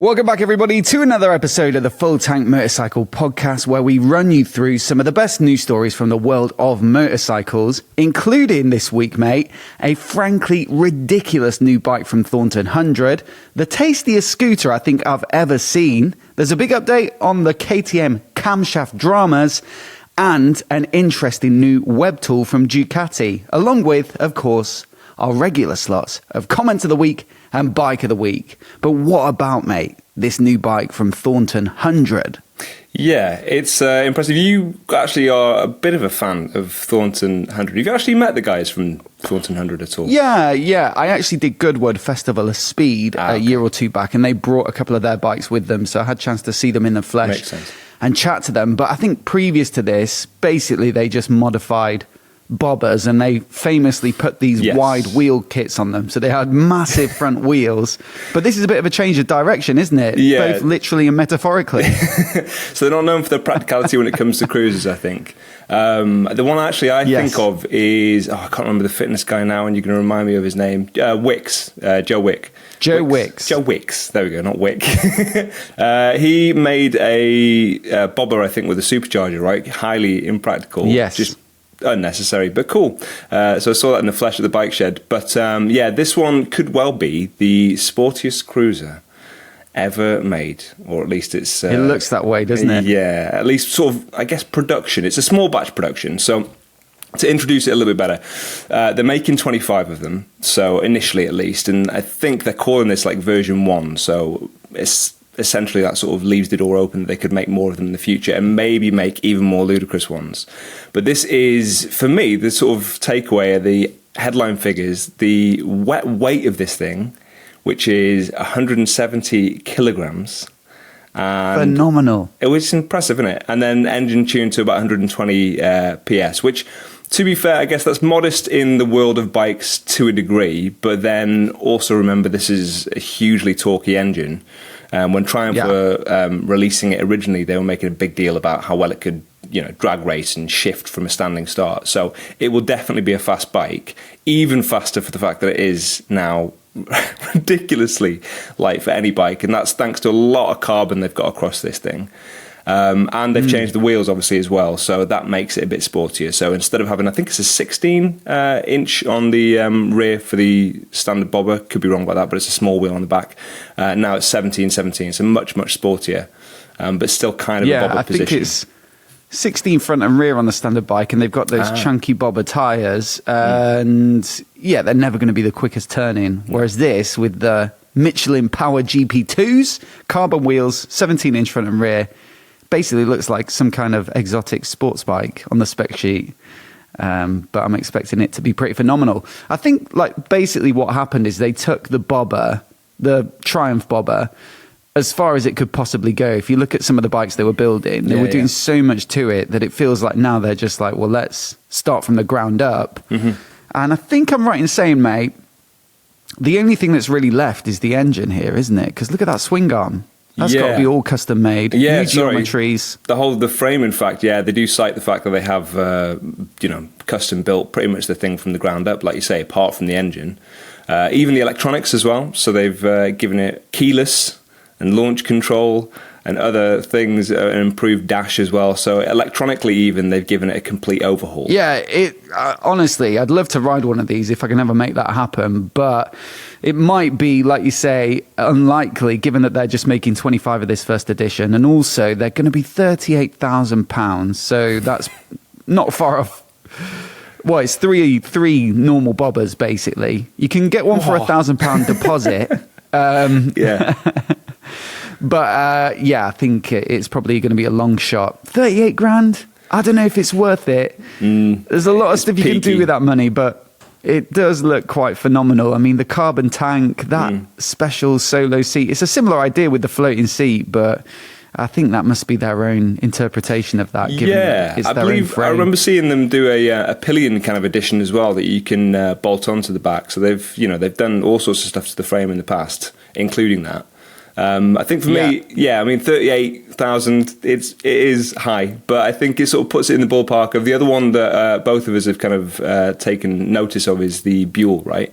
Welcome back, everybody, to another episode of the Full Tank Motorcycle Podcast, where we run you through some of the best news stories from the world of motorcycles, including this week, mate, a frankly ridiculous new bike from Thornton 100, the tastiest scooter I think I've ever seen. There's a big update on the KTM Camshaft dramas, and an interesting new web tool from Ducati, along with, of course, our regular slots of Comment of the Week and Bike of the Week. But what about, mate, this new bike from Thornton 100? Yeah, it's impressive. You actually are a bit of a fan of Thornton 100. You've actually met the guys from Thornton 100 at all? Yeah. I actually did Goodwood Festival of Speed a year or two back, and they brought a couple of their bikes with them, so I had a chance to see them in the flesh and chat to them. But I think previous to this, basically they just modified bobbers, and they famously put these wide wheel kits on them, so they had massive front wheels. But this is a bit of a change of direction, isn't it? Yeah, both literally and metaphorically. So they're not known for their practicality when it comes to cruisers, I think. The one actually I think of is, I can't remember the fitness guy now, and you're going to remind me of his name. Wicks, Joe Wick. Joe Wicks. Joe Wicks. There we go, not Wick. He made a bobber, I think, with a supercharger, right? Highly impractical. Yes. Just unnecessary, but cool. So I saw that in the flesh at the bike shed. But this one could well be the sportiest cruiser ever made, or at least it's... it looks that way, doesn't it? Yeah, at least sort of, I guess, production. It's a small batch production, so to introduce it a little bit better, they're making 25 of them, so initially at least, and I think they're calling this like version 1, so it's essentially that sort of leaves the door open that they could make more of them in the future and maybe make even more ludicrous ones. But this is, for me, the sort of takeaway of the headline figures, the wet weight of this thing, which is 170 kilograms. And phenomenal. It was impressive, isn't it? And then engine tuned to about 120 PS, which, to be fair, I guess that's modest in the world of bikes to a degree, but then also remember this is a hugely torquey engine. When Triumph were releasing it originally, they were making a big deal about how well it could, drag race and shift from a standing start. So it will definitely be a fast bike, even faster for the fact that it is now ridiculously light for any bike, and that's thanks to a lot of carbon they've got across this thing. And they've changed the wheels, obviously, as well, so that makes it a bit sportier. So instead of having, I think it's a 16-inch on the rear for the standard bobber, could be wrong about that, but it's a small wheel on the back. Now it's 17, so much, much sportier, but still kind of a bobber position. Yeah, I think it's 16 front and rear on the standard bike, and they've got those chunky bobber tyres, and they're never going to be the quickest turning, whereas this, with the Michelin Power GP2s, carbon wheels, 17-inch front and rear, basically looks like some kind of exotic sports bike on the spec sheet, but I'm expecting it to be pretty phenomenal. I think, basically what happened is they took the bobber, the Triumph bobber, as far as it could possibly go. If you look at some of the bikes they were building, they were doing so much to it that it feels like now they're just like, well, let's start from the ground up. Mm-hmm. And I think I'm right in saying, mate, the only thing that's really left is the engine here, isn't it? Because look at that swing arm. That's got to be all custom made. Yeah, new geometries. The frame, in fact, they do cite the fact that they have, custom built pretty much the thing from the ground up, like you say, apart from the engine. Even the electronics as well. So they've given it keyless and launch control and other things, an improved dash as well. So electronically, even, they've given it a complete overhaul. Yeah, honestly, I'd love to ride one of these if I can ever make that happen. But it might be, like you say, unlikely, given that they're just making 25 of this first edition. And also, they're going to be £38,000. So that's not far off. Well, it's three normal bobbers, basically. You can get one for £1,000 deposit. But I think it's probably going to be a long shot. 38 grand? I don't know if it's worth it. There's a lot of stuff you can do with that money, but it does look quite phenomenal. I mean, the carbon tank, that special solo seat. It's a similar idea with the floating seat, but I think that must be their own interpretation of that. Given it's their own frame. I remember seeing them do a pillion kind of edition as well that you can bolt onto the back. So they've done all sorts of stuff to the frame in the past, including that. I think for me, 38,000, it is high, but I think it sort of puts it in the ballpark of the other one that both of us have kind of taken notice of is the Buell, right?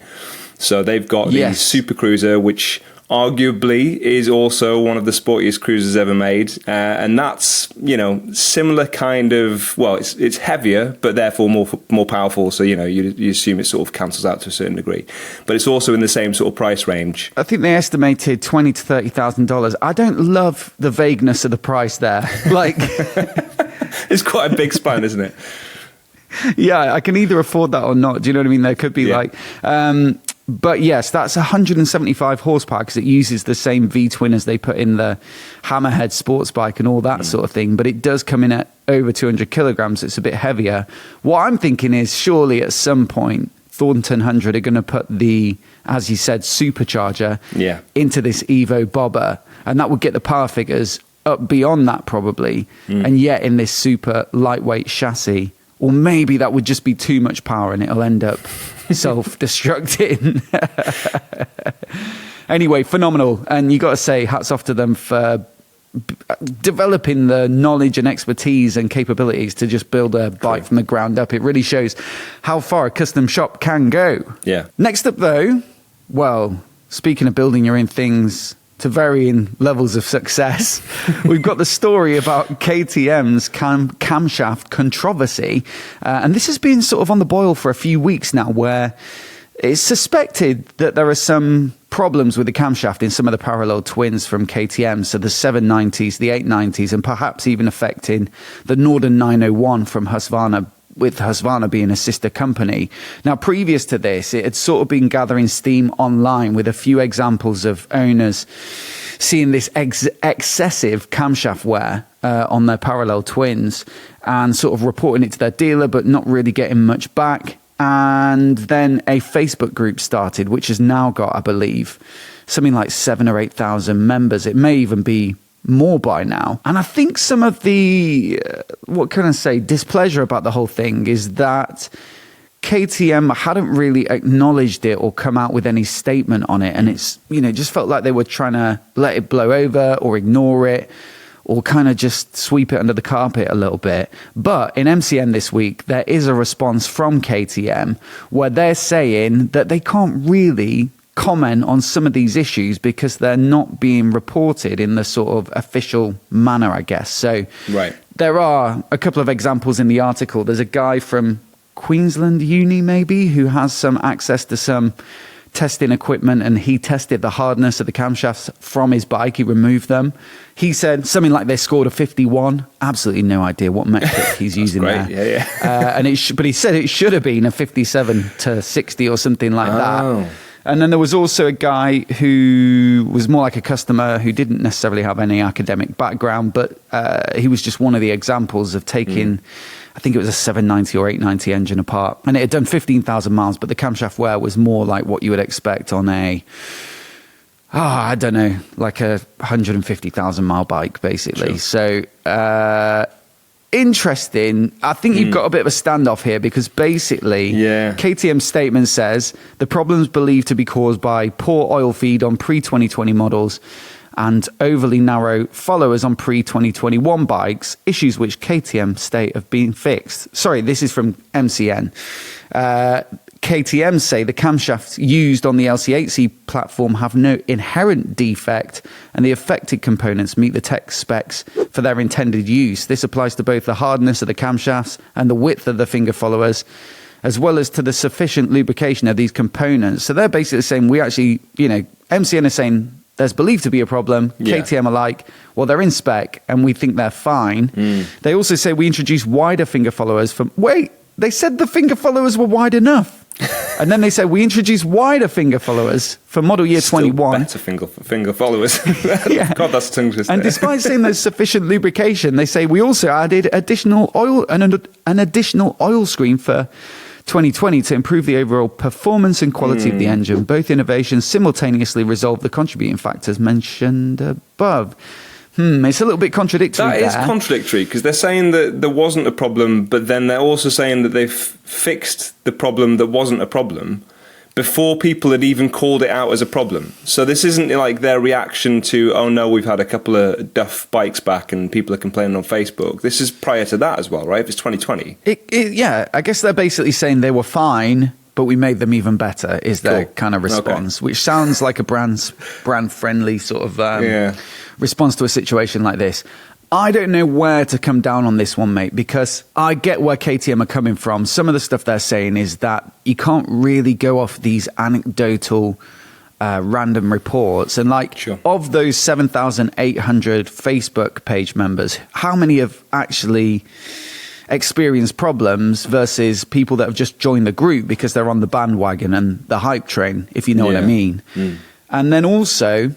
So they've got the Super Cruiser, which arguably is also one of the sportiest cruisers ever made, and that's, you know, similar kind of, well, it's heavier but therefore more powerful, so, you know, you assume it sort of cancels out to a certain degree, but it's also in the same sort of price range. I think they estimated $20,000 to $30,000. I don't love the vagueness of the price there. Like, it's quite a big span, isn't it? Yeah, I can either afford that or not. Do you know what I mean? There could be but yes, that's 175 horsepower because it uses the same V-twin as they put in the Hammerhead sports bike and all that sort of thing. But it does come in at over 200 kilograms. It's a bit heavier. What I'm thinking is surely at some point, Thornton 100 are going to put the, as you said, supercharger into this Evo bobber. And that would get the power figures up beyond that probably. And yet in this super lightweight chassis. Or maybe that would just be too much power and it'll end up self-destructing. Anyway, phenomenal. And you got to say hats off to them for developing the knowledge and expertise and capabilities to just build a bike from the ground up. It really shows how far a custom shop can go. Yeah. Next up, though, well, speaking of building your own things to varying levels of success, we've got the story about KTM's camshaft controversy. And this has been sort of on the boil for a few weeks now, where it's suspected that there are some problems with the camshaft in some of the parallel twins from KTM. So the 790s, the 890s, and perhaps even affecting the Norden 901 from Husqvarna, with Husqvarna being a sister company. Now, previous to this, it had sort of been gathering steam online with a few examples of owners seeing this excessive camshaft wear on their parallel twins and sort of reporting it to their dealer, but not really getting much back. And then a Facebook group started, which has now got, I believe, something like 7,000 or 8,000 members. It may even be more by now. And I think some of the, what can I say, displeasure about the whole thing is that KTM hadn't really acknowledged it or come out with any statement on it. And it's, you know, just felt like they were trying to let it blow over or ignore it or kind of just sweep it under the carpet a little bit. But in MCN this week, there is a response from KTM where they're saying that they can't really comment on some of these issues because they're not being reported in the sort of official manner, I guess. So there are a couple of examples in the article. There's a guy from Queensland Uni, maybe, who has some access to some testing equipment, and he tested the hardness of the camshafts from his bike. He removed them. He said something like they scored a 51. Absolutely no idea what metric he's using there. And but he said it should have been a 57 to 60 or something like that. And then there was also a guy who was more like a customer who didn't necessarily have any academic background, but he was just one of the examples of taking, I think it was a 790 or 890 engine apart. And it had done 15,000 miles, but the camshaft wear was more like what you would expect on a, I don't know, like a 150,000 mile bike, basically. Sure. So, interesting. I think you've got a bit of a standoff here because basically KTM's statement says the problems believed to be caused by poor oil feed on pre-2020 models and overly narrow followers on pre-2021 bikes, issues which KTM state have been fixed. Sorry, this is from MCN. KTM say the camshafts used on the LC8C platform have no inherent defect and the affected components meet the tech specs for their intended use. This applies to both the hardness of the camshafts and the width of the finger followers, as well as to the sufficient lubrication of these components. So they're basically saying we actually, you know, MCN is saying there's believed to be a problem. KTM are like, well, they're in spec and we think they're fine. They also say we introduced wider finger followers from, wait, they said the finger followers were wide enough. And then they say we introduced wider finger followers for model year 21. Better finger followers. God, that's a tongue twister. And despite saying there's sufficient lubrication, they say we also added additional oil and an additional oil screen for 2020 to improve the overall performance and quality of the engine. Both innovations simultaneously resolve the contributing factors mentioned above. It's a little bit contradictory. That is contradictory because they're saying that there wasn't a problem, but then they're also saying that they've fixed the problem that wasn't a problem before people had even called it out as a problem. So this isn't like their reaction to, oh no, we've had a couple of duff bikes back and people are complaining on Facebook. This is prior to that as well, right? If it's 2020. Yeah, I guess they're basically saying they were fine but we made them even better, is their kind of response, which sounds like a brand-friendly sort of response to a situation like this. I don't know where to come down on this one, mate, because I get where KTM are coming from. Some of the stuff they're saying is that you can't really go off these anecdotal random reports. And of those 7,800 Facebook page members, how many have actually experienced problems versus people that have just joined the group because they're on the bandwagon and the hype train, if you know what I mean? And then also,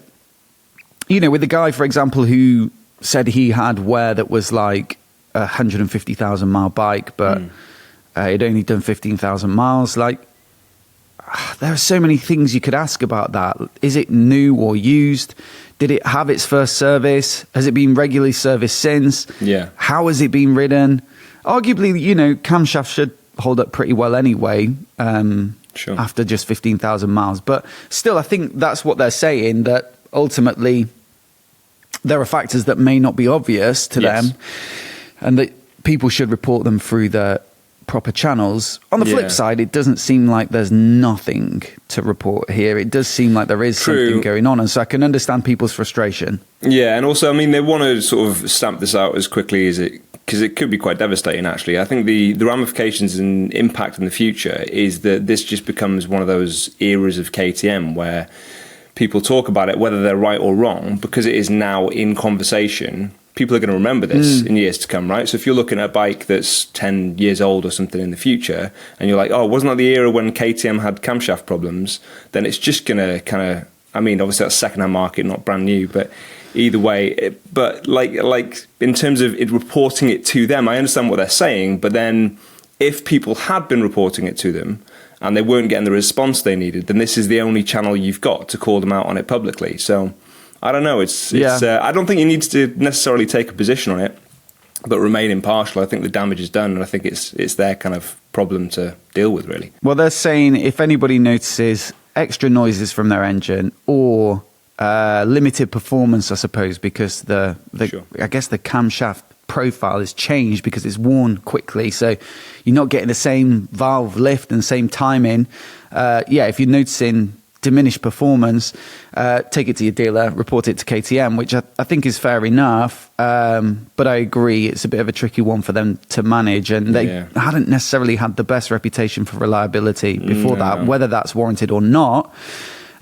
with the guy, for example, who said he had wear that was like a 150,000 mile bike, but he'd only done 15,000 miles. There are so many things you could ask about that. Is it new or used? Did it have its first service? Has it been regularly serviced since? Yeah. How has it been ridden? Arguably, camshaft should hold up pretty well anyway, after just 15,000 miles. But still, I think that's what they're saying, that ultimately there are factors that may not be obvious to them, and that people should report them through the proper channels. On the flip side, it doesn't seem like there's nothing to report here. It does seem like there is something going on, and so I can understand people's frustration. Yeah, and also, I mean, they want to sort of stamp this out as quickly as because it could be quite devastating, actually. I think the ramifications and impact in the future is that this just becomes one of those eras of KTM where people talk about it, whether they're right or wrong, because it is now in conversation. People are going to remember this in years to come, right? So if you're looking at a bike that's 10 years old or something in the future, and you're like, oh, wasn't that the era when KTM had camshaft problems? Then it's just going to kind of, I mean, obviously that's second-hand market, not brand new, but either way. But like in terms of it reporting it to them, I understand what they're saying, but then if people had been reporting it to them, and they weren't getting the response they needed, then this is the only channel you've got to call them out on it publicly. So I don't know. It's I don't think you need to necessarily take a position on it, but remain impartial. I think the damage is done, and I think it's their kind of problem to deal with, really. Well, they're saying if anybody notices extra noises from their engine or limited performance, I suppose, because I guess the camshaft profile is changed because it's worn quickly, so you're not getting the same valve lift and same timing. If you're noticing diminished performance, take it to your dealer, report it to KTM, which I think is fair enough, but I agree it's a bit of a tricky one for them to manage, and they hadn't necessarily had the best reputation for reliability before that, whether that's warranted or not,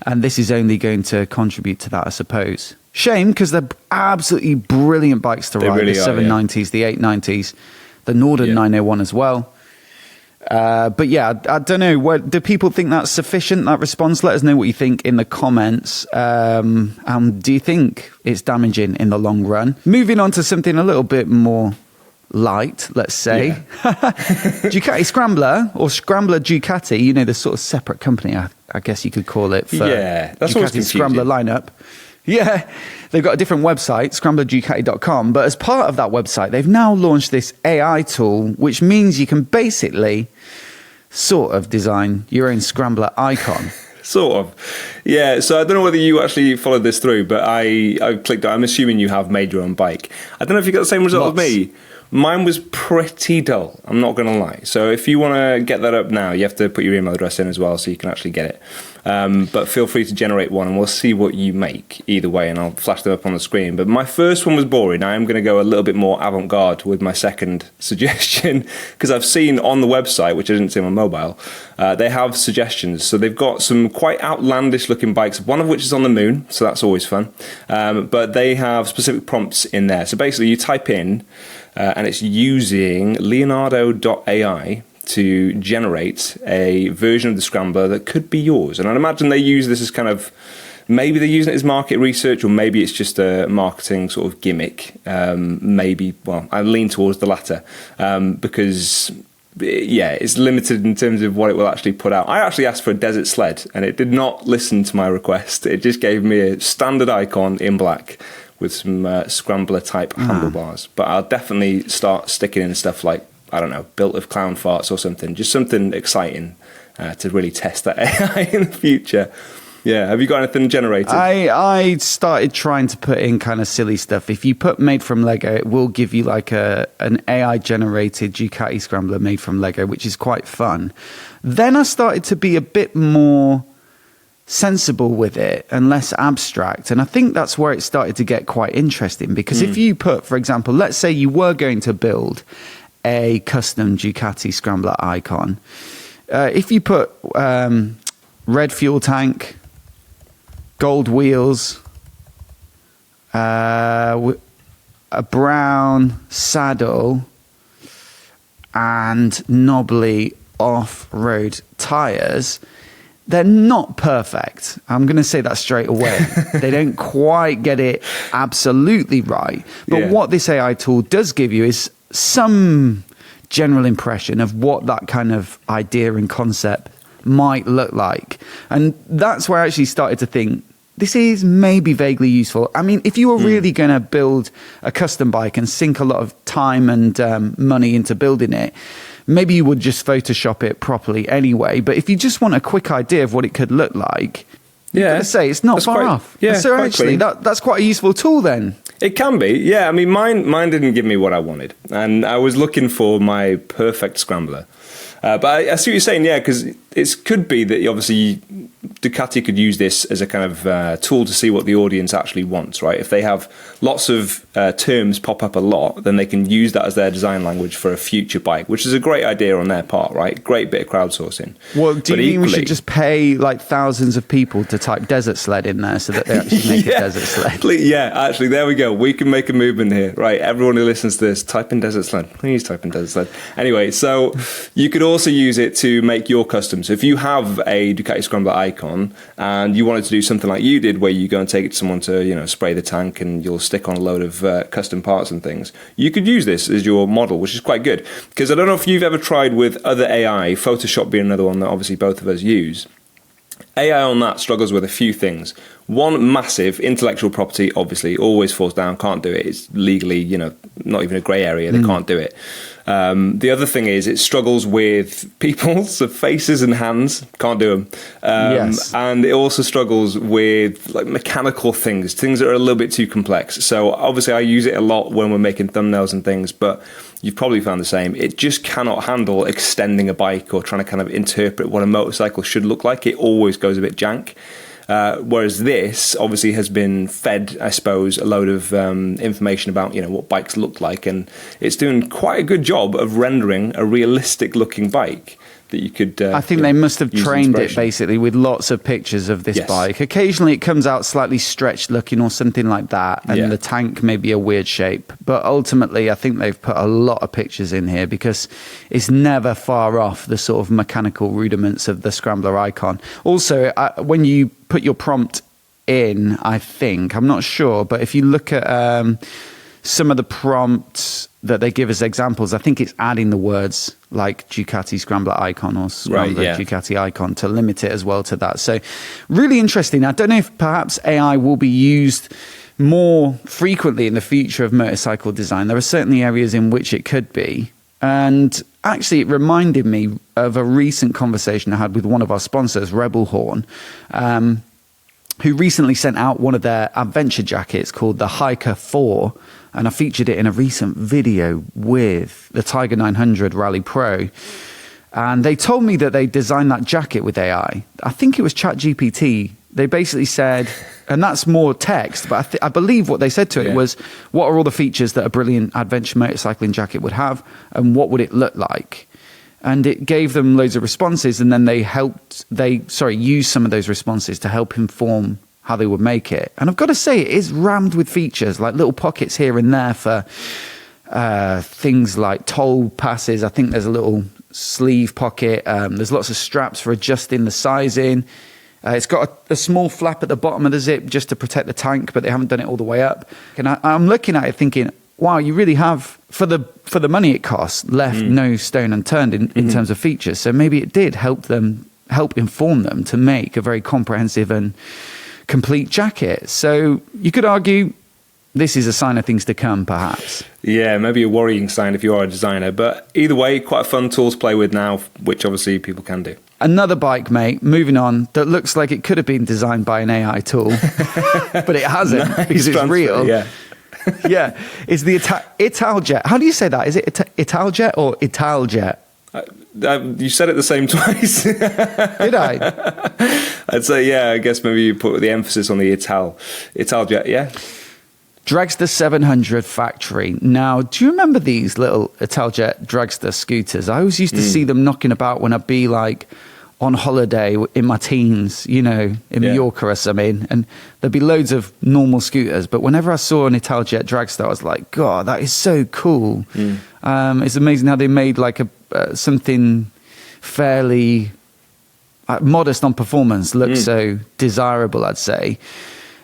and this is only going to contribute to that, I suppose. Shame, because they're absolutely brilliant bikes to ride. Really the 790s, the 890s, the Norden 901 as well. But I don't know. Do people think that's sufficient, that response? Let us know what you think in the comments. Do you think it's damaging in the long run? Moving on to something a little bit more light, let's say. Ducati Scrambler, or Scrambler Ducati, the sort of separate company, I guess you could call it, for that's Ducati Scrambler lineup. Yeah, they've got a different website, scramblerducati.com, but as part of that website, they've now launched this AI tool, which means you can basically sort of design your own Scrambler icon. Sort of. Yeah, so I don't know whether you actually followed this through, but I clicked on, I'm assuming you have made your own bike. I don't know if you got the same result as me. Mine was pretty dull, I'm not going to lie. So if you want to get that up now, you have to put your email address in as well so you can actually get it. But feel free to generate one and we'll see what you make either way, and I'll flash them up on the screen. But my first one was boring. I am going to go a little bit more avant-garde with my second suggestion, because I've seen on the website, which I didn't see on my mobile, they have suggestions. So they've got some quite outlandish looking bikes, one of which is on the moon, so that's always fun. But they have specific prompts in there. So basically you type in, and it's using Leonardo.ai to generate a version of the Scrambler that could be yours. And I'd imagine they use this as kind of, maybe they're using it as market research, or maybe it's just a marketing sort of gimmick. Maybe, well, I lean towards the latter, because it's limited in terms of what it will actually put out. I actually asked for a desert sled and it did not listen to my request. It just gave me a standard icon in black with some Scrambler type handlebars. But I'll definitely start sticking in stuff like, I don't know, built of clown farts or something. Just something exciting to really test that AI in the future. Yeah. Have you got anything generated? I started trying to put in kind of silly stuff. If you put made from Lego, it will give you like an AI generated Ducati Scrambler made from Lego, which is quite fun. Then I started to be a bit more sensible with it and less abstract. And I think that's where it started to get quite interesting, because if you put, for example, let's say you were going to build a custom Ducati Scrambler icon. If you put red fuel tank, gold wheels, a brown saddle, and knobbly off-road tires, they're not perfect. I'm going to say that straight away. They don't quite get it absolutely right. But what this AI tool does give you is some general impression of what that kind of idea and concept might look like. And that's where I actually started to think, this is maybe vaguely useful. I mean, if you were really going to build a custom bike and sink a lot of time and money into building it, maybe you would just Photoshop it properly anyway. But if you just want a quick idea of what it could look like, let's say it's not far off. Yeah, so actually, that's quite a useful tool then. It can be, yeah. I mean, mine didn't give me what I wanted, and I was looking for my perfect scrambler. But I see what you're saying, yeah, because it could be that obviously Ducati could use this as a kind of tool to see what the audience actually wants, right? If they have lots of terms pop up a lot, then they can use that as their design language for a future bike, which is a great idea on their part, right? Great bit of crowdsourcing. Well, do you think we should just pay like thousands of people to type desert sled in there so that they actually make a desert sled? Yeah, actually, there we go. We can make a movement here, right? Everyone who listens to this, type in desert sled. Please type in desert sled. Anyway, so you could also use it to make your custom. So if you have a Ducati Scrambler icon and you wanted to do something like you did, where you go and take it to someone to, you know, spray the tank and you'll stick on a load of custom parts and things, you could use this as your model, which is quite good. Because I don't know if you've ever tried with other AI, Photoshop being another one that obviously both of us use. AI on that struggles with a few things. One, massive intellectual property, obviously, always falls down, can't do it. It's legally, you know, not even a grey area, they can't do it. The other thing is it struggles with people's faces and hands, can't do them. Yes. And it also struggles with like mechanical things that are a little bit too complex. So obviously I use it a lot when we're making thumbnails and things, but you've probably found the same. It just cannot handle extending a bike or trying to kind of interpret what a motorcycle should look like. It always goes a bit jank. Whereas this obviously has been fed, I suppose, a load of information about, you know, what bikes look like, and it's doing quite a good job of rendering a realistic looking bike that you could. I think they must have trained it basically with lots of pictures of this bike. Occasionally it comes out slightly stretched looking or something like that, and the tank may be a weird shape. But ultimately, I think they've put a lot of pictures in here because it's never far off the sort of mechanical rudiments of the Scrambler icon. Also, when you put your prompt in, I think, I'm not sure, but if you look at some of the prompts that they give as examples, I think it's adding the words like Ducati Scrambler icon or Scrambler Ducati icon to limit it as well to that. So really interesting. I don't know if perhaps AI will be used more frequently in the future of motorcycle design. There are certainly areas in which it could be. And actually, it reminded me of a recent conversation I had with one of our sponsors, Rebel Horn, who recently sent out one of their adventure jackets called the Hiker 4. And I featured it in a recent video with the Tiger 900 Rally Pro. And they told me that they designed that jacket with AI. I think it was ChatGPT. They basically said, and that's more text, but I believe what they said to it was, what are all the features that a brilliant adventure motorcycling jacket would have, and what would it look like? And it gave them loads of responses, and then they used some of those responses to help inform how they would make it. And I've got to say, it is rammed with features, like little pockets here and there for things like toll passes. I think there's a little sleeve pocket. There's lots of straps for adjusting the sizing. It's got a small flap at the bottom of the zip just to protect the tank, but they haven't done it all the way up. And I'm looking at it thinking, wow, you really have, for the money it costs, left no stone unturned in terms of features. So maybe it did help inform them to make a very comprehensive and complete jacket. So you could argue this is a sign of things to come, perhaps. Yeah, maybe a worrying sign if you are a designer. But either way, quite a fun tool to play with now, which obviously people can do. Another bike, mate, moving on, that looks like it could have been designed by an AI tool, but it hasn't because it's real. Yeah. Yeah, it's the Italjet. How do you say that? Is it Italjet or Italjet? You said it the same twice. Did I? I'd say, yeah, I guess maybe you put the emphasis on the Italjet, yeah? Dragster 700 factory. Now, do you remember these little Italjet Dragster scooters? I always used to see them knocking about when I'd be like on holiday in my teens, you know, in Mallorca or something, and there'd be loads of normal scooters. But whenever I saw an Italjet Dragster, I was like, God, that is so cool. It's amazing how they made like something fairly modest on performance look so desirable, I'd say.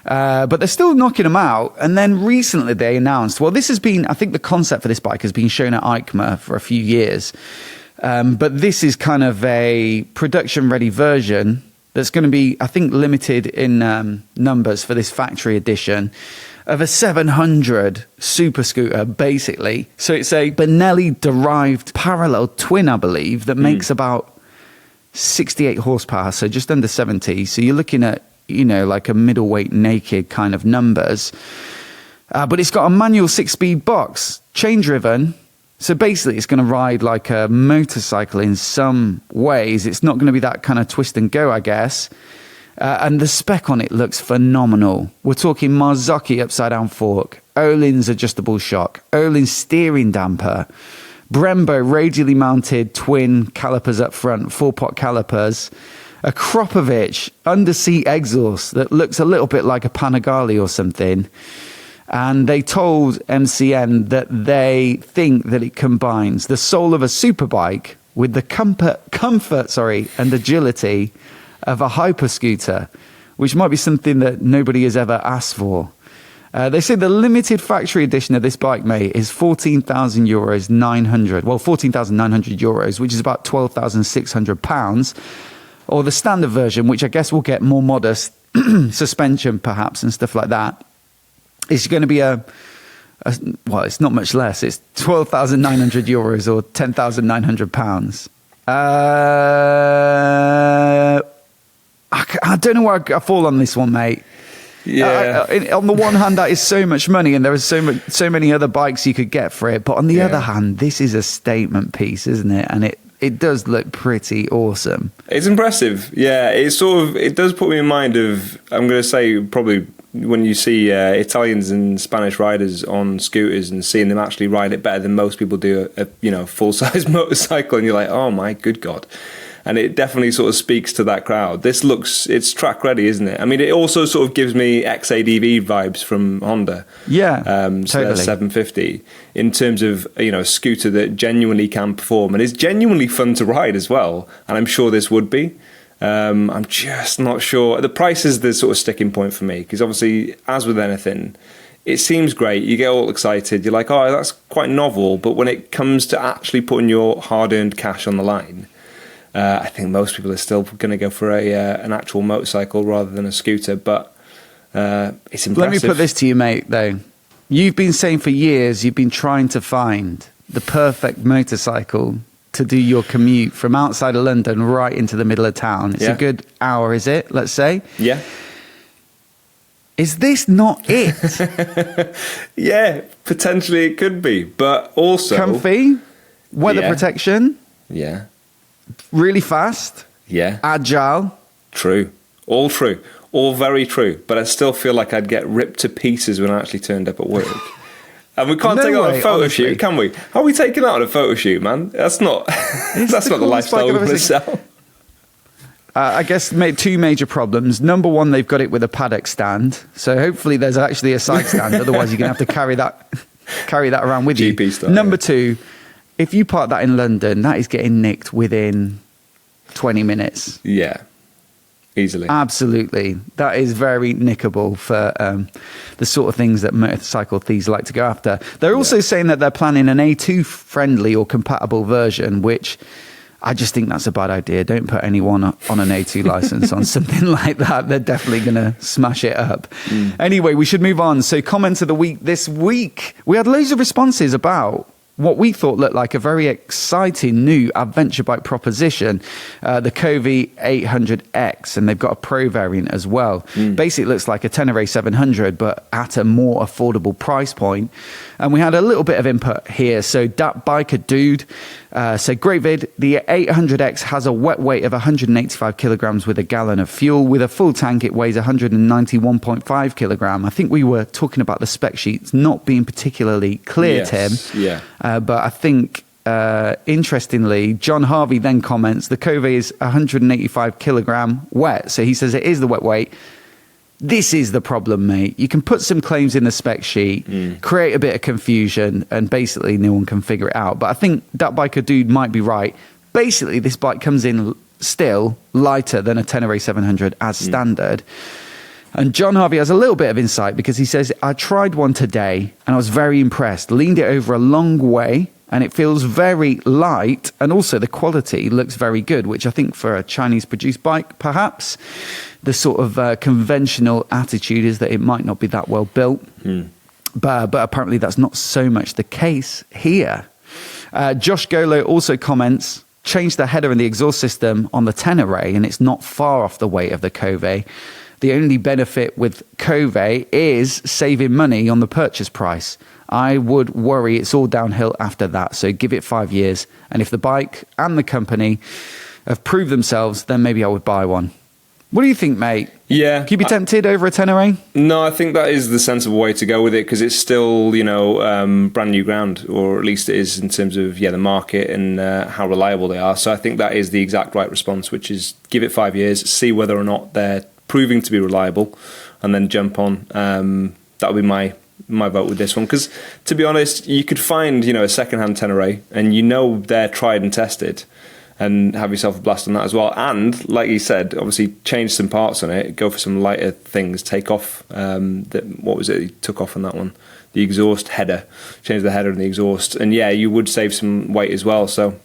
But they're still knocking them out. And then recently they announced, well, this has been, I think the concept for this bike has been shown at EICMA for a few years. But this is kind of a production-ready version that's going to be, I think, limited in numbers for this factory edition of a 700 super scooter, basically. So it's a Benelli-derived parallel twin, I believe, that makes about 68 horsepower, so just under 70. So you're looking at, you know, like a middleweight naked kind of numbers. But it's got a manual 6-speed box, chain-driven. So basically, it's going to ride like a motorcycle in some ways. It's not going to be that kind of twist and go, I guess. And the spec on it looks phenomenal. We're talking Marzocchi upside-down fork, Öhlins adjustable shock, Öhlins steering damper, Brembo radially mounted twin calipers up front, 4-pot calipers, a Kropovich underseat exhaust that looks a little bit like a Panigale or something. And they told MCN that they think that it combines the soul of a superbike with the comfort, and agility of a hyper scooter, which might be something that nobody has ever asked for. They say the limited factory edition of this bike, mate, is 14,000 euros, 900. Well, 14,900 euros, which is about 12,600 pounds. Or the standard version, which I guess will get more modest suspension, perhaps, and stuff like that. It's going to be well, it's not much less. It's 12,900 euros or 10,900 pounds. I don't know where I fall on this one, mate. Yeah. On the one hand, that is so much money, and there are so many other bikes you could get for it. But on the other hand, this is a statement piece, isn't it? And it does look pretty awesome. It's impressive. Yeah, it does put me in mind of, I'm going to say, probably when you see Italians and Spanish riders on scooters and seeing them actually ride it better than most people do a full-size motorcycle, and you're like, oh my good God. And it definitely sort of speaks to that crowd. It's track ready, isn't it? I mean, it also sort of gives me XADV vibes from Honda. Yeah, so totally. 750 in terms of, a scooter that genuinely can perform and is genuinely fun to ride as well. And I'm sure this would be. I'm just not sure. The price is the sort of sticking point for me, because obviously, as with anything, it seems great. You get all excited. You're like, oh, that's quite novel. But when it comes to actually putting your hard-earned cash on the line, I think most people are still going to go for an actual motorcycle rather than a scooter. But it's impressive. Let me put this to you, mate, though. You've been saying for years you've been trying to find the perfect motorcycle to do your commute from outside of London right into the middle of town. It's a good hour, is it? Let's say. Yeah. Is this not it? Yeah, potentially it could be, but also comfy, weather protection. Yeah. Really fast. Yeah. Agile. True. All true. All very true. But I still feel like I'd get ripped to pieces when I actually turned up at work. And we can't take it on a photo shoot, can we? How are we taking that on a photo shoot, man? That's not the lifestyle we want to sell. I guess two major problems. Number one, they've got it with a paddock stand. So hopefully there's actually a side stand. Otherwise, you're going to have to carry that around with you. GP style. Number two, if you park that in London, that is getting nicked within 20 minutes. Yeah. Easily. Absolutely. That is very nickable for the sort of things that motorcycle thieves like to go after. They're also saying that they're planning an A2 friendly or compatible version, which I just think that's a bad idea. Don't put anyone on an A2 license on something like that. They're definitely going to smash it up. Anyway, we should move on. So comment of the week this week. We had loads of responses about what we thought looked like a very exciting new adventure bike proposition, the KOVE 800X, and they've got a pro variant as well. Basically, it looks like a Tenere 700, but at a more affordable price point. And we had a little bit of input here. So that biker dude said, great vid. The 800X has a wet weight of 185 kilograms with a gallon of fuel. With a full tank, it weighs 191.5 kilogram. I think we were talking about the spec sheets not being particularly clear, Tim. Yeah. But I think, interestingly, John Harvey then comments, the KOVE is 185 kilogram wet. So he says it is the wet weight. This is the problem, mate. You can put some claims in the spec sheet, create a bit of confusion, and basically no one can figure it out. But I think that biker dude might be right. Basically, this bike comes in still lighter than a Tenere 700 as standard. And John Harvey has a little bit of insight because he says, I tried one today and I was very impressed. Leaned it over a long way and it feels very light. And also the quality looks very good, which I think for a Chinese produced bike, perhaps the sort of conventional attitude is that it might not be that well built. But apparently that's not so much the case here. Josh Golo also comments, changed the header and the exhaust system on the Tenere and it's not far off the weight of the KOVE. The only benefit with KOVE is saving money on the purchase price. I would worry it's all downhill after that. So give it 5 years. And if the bike and the company have proved themselves, then maybe I would buy one. What do you think, mate? Yeah. Could you be tempted over a Tenere? No, I think that is the sensible way to go with it because it's still, brand new ground, or at least it is in terms of, the market and how reliable they are. So I think that is the exact right response, which is give it 5 years, see whether or not they're proving to be reliable, and then jump on. That would be my vote with this one, because to be honest, you could find a second-hand Tenere and they're tried and tested, and have yourself a blast on that as well. And like you said, obviously change some parts on it, go for some lighter things, take off what was it you took off on that one, the exhaust header, change the header and the exhaust, and you would save some weight as well. So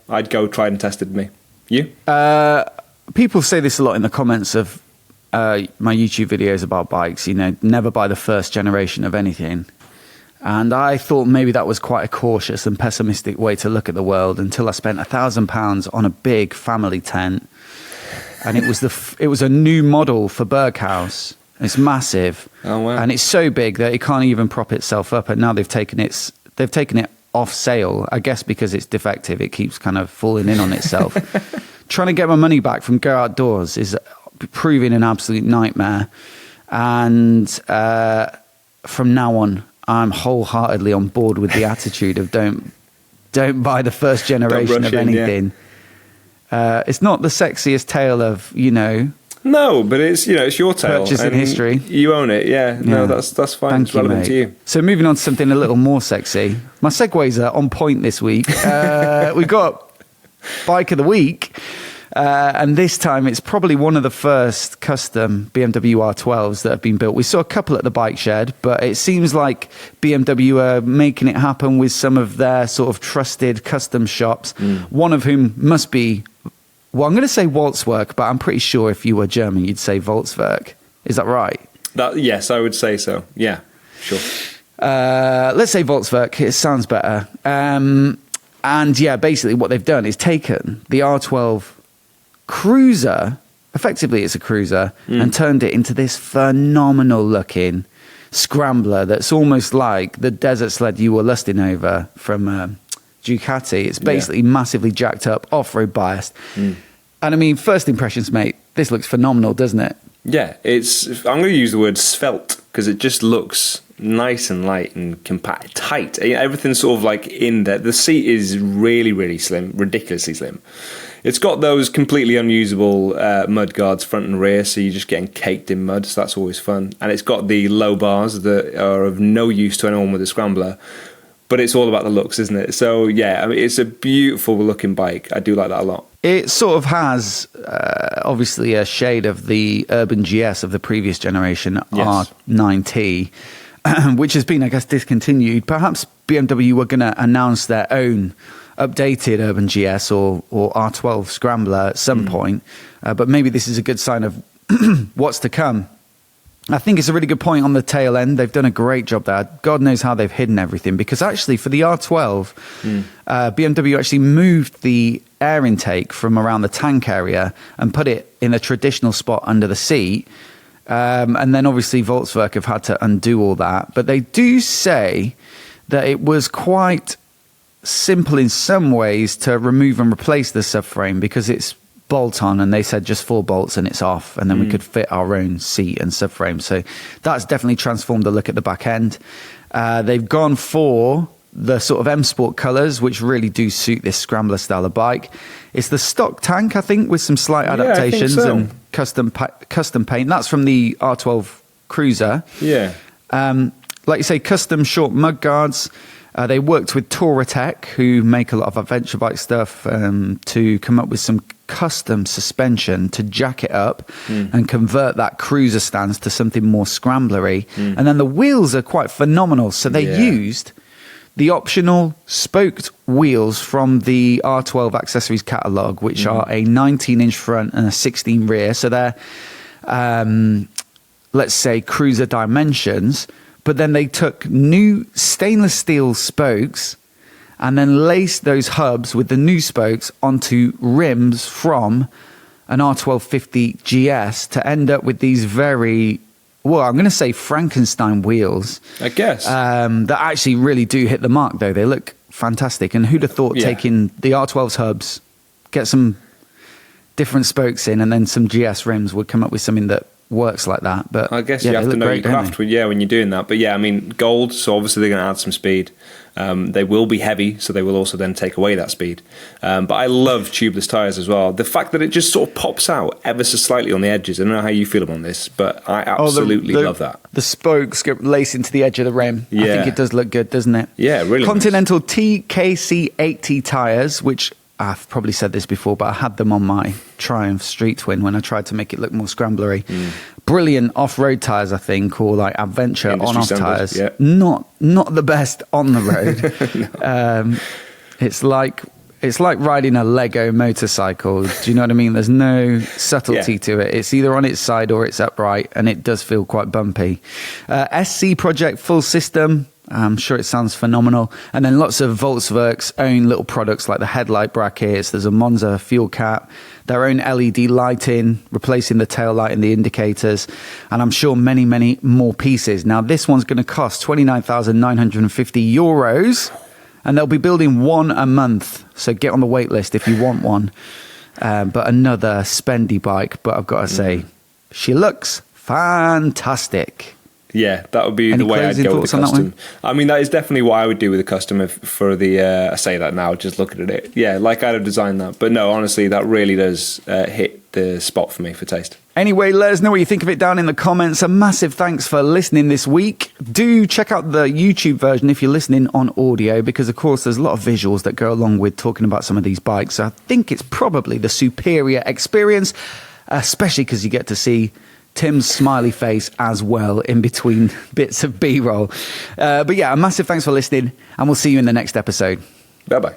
I'd go tried and tested. Me, you? People say this a lot in the comments of my YouTube videos about bikes, never buy the first generation of anything. And I thought maybe that was quite a cautious and pessimistic way to look at the world until I spent £1,000 on a big family tent. And it was a new model for Berghaus. It's massive. Oh, wow. And it's so big that it can't even prop itself up. And now they've taken it off sale, I guess because it's defective. It keeps kind of falling in on itself. Trying to get my money back from Go Outdoors is proving an absolute nightmare. And from now on, I'm wholeheartedly on board with the attitude of don't buy the first generation of anything. It's not the sexiest tale of, No, but it's it's your tale. Purchase in history. You own it, yeah. No, that's fine. Thank it's relevant mate. to you. So moving on to something a little more sexy. My segues are on point this week. We've got Bike of the Week. And this time it's probably one of the first custom BMW R12s that have been built. We saw a couple at the bike shed, but it seems like BMW are making it happen with some of their sort of trusted custom shops, one of whom must be, well, I'm going to say WalzWerk, but I'm pretty sure if you were German, you'd say WalzWerk. Is that right? Yes, I would say so. Yeah, sure. Let's say WalzWerk. It sounds better. And basically what they've done is taken the R12 cruiser, effectively it's a cruiser, and turned it into this phenomenal looking scrambler that's almost like the desert sled you were lusting over from Ducati. It's basically massively jacked up, off-road biased. And I mean, first impressions, mate, this looks phenomenal, doesn't it? Yeah, I'm going to use the word svelte because it just looks nice and light and compact, tight. Everything's sort of like in there. The seat is really, really slim, ridiculously slim. It's got those completely unusable mud guards front and rear, so you're just getting caked in mud, so that's always fun. And it's got the low bars that are of no use to anyone with a Scrambler, but it's all about the looks, isn't it? So, it's a beautiful looking bike. I do like that a lot. It sort of has, obviously, a shade of the Urban GS of the previous generation, yes. R9T, which has been, I guess, discontinued. Perhaps BMW were going to announce their own updated Urban GS or R12 Scrambler at some point. But maybe this is a good sign of what's to come. I think it's a really good point on the tail end. They've done a great job there. God knows how they've hidden everything, because actually for the R12, BMW actually moved the air intake from around the tank area and put it in a traditional spot under the seat. And then obviously WalzWerk have had to undo all that. But they do say that it was quite simple in some ways to remove and replace the subframe, because it's bolt on, and they said just 4 bolts and it's off, and then we could fit our own seat and subframe. So that's definitely transformed the look at the back end. They've gone for the sort of M Sport colours, which really do suit this Scrambler style of bike. It's the stock tank, I think, with some slight adaptations and custom paint. That's from the R12 Cruiser. Yeah. Like you say, custom short mud guards. They worked with Touratech, who make a lot of adventure bike stuff, to come up with some custom suspension to jack it up and convert that cruiser stance to something more scramblery. And then the wheels are quite phenomenal. So they used the optional spoked wheels from the R12 accessories catalogue, which are a 19-inch front and a 16 rear. So they're, let's say, cruiser dimensions. But then they took new stainless steel spokes and then laced those hubs with the new spokes onto rims from an R1250 GS to end up with these very, well, I'm going to say Frankenstein wheels. I guess. That actually really do hit the mark, though. They look fantastic. And who'd have thought taking the R12's hubs, get some different spokes in, and then some GS rims would come up with something that works like that. But I guess you have to know your craft when you're doing that. But yeah, I mean, gold, so obviously they're going to add some speed. They will be heavy, so they will also then take away that speed. But I love tubeless tyres as well. The fact that it just sort of pops out ever so slightly on the edges. I don't know how you feel about this, but I absolutely love that. The spokes get laced into the edge of the rim. I think it does look good, doesn't it? Yeah, really. Continental TKC80 tyres, which I've probably said this before, but I had them on my Triumph Street Twin when I tried to make it look more scramblery. Brilliant off-road tyres, I think, or like adventure on-off tyres. Yeah. Not the best on the road. It's like riding a Lego motorcycle. Do you know what I mean? There's no subtlety to it. It's either on its side or it's upright, and it does feel quite bumpy. SC Project full system. I'm sure it sounds phenomenal. And then lots of WalzWerk's own little products like the headlight brackets. There's a Monza fuel cap, their own LED lighting, replacing the tail light and the indicators. And I'm sure many, many more pieces. Now, this one's going to cost €29,950. And they'll be building one a month. So get on the wait list if you want one. But another spendy bike. But I've got to say, she looks fantastic. Yeah, that would be the way I'd go with the custom. I mean, that is definitely what I would do with a custom for the, I say that now, just looking at it. Yeah, like I'd have designed that. But no, honestly, that really does hit the spot for me for taste. Anyway, let us know what you think of it down in the comments. A massive thanks for listening this week. Do check out the YouTube version if you're listening on audio, because, of course, there's a lot of visuals that go along with talking about some of these bikes. So I think it's probably the superior experience, especially because you get to see Tim's smiley face as well in between bits of B-roll. But yeah, a massive thanks for listening, and we'll see you in the next episode. Bye-bye.